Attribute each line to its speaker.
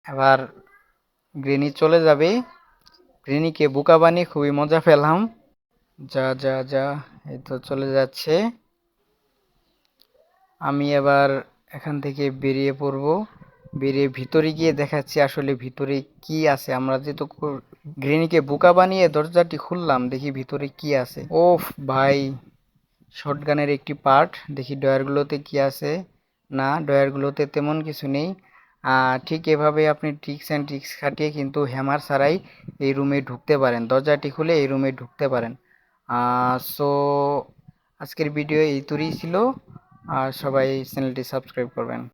Speaker 1: এবার গ্রিনি চলে যাবে। গ্রিনিকে বোকা বানিয়ে খুবই মজা পেলাম। যা যা যা, এই তো চলে যাচ্ছে। আমি এবার এখান থেকে বেরিয়ে পড়ব। বেরিয়ে ভিতরে গিয়ে দেখাচ্ছি আসলে ভিতরে কি আছে। আমরা যেহেতু গ্রিনিকে বোকা বানিয়ে দরজাটি খুললাম, দেখি ভিতরে কি আছে। ওফ ভাই, শটগানের একটি পার্ট। দেখি ডয়ারগুলোতে কি আছে। না, ডয়ারগুলোতে তেমন কিছু নেই। ঠিক এভাবে আপনি ট্রিক্স অ্যান্ড ট্রিক্স খাটিয়ে কিন্তু হ্যামার ছাড়াই এই রুমে ঢুকতে পারেন। দরজাটি খুলে এই রুমে ঢুকতে পারেন। সো আজকের ভিডিও এই তুরই ছিল। আর সবাই চ্যানেলটি সাবস্ক্রাইব করবেন।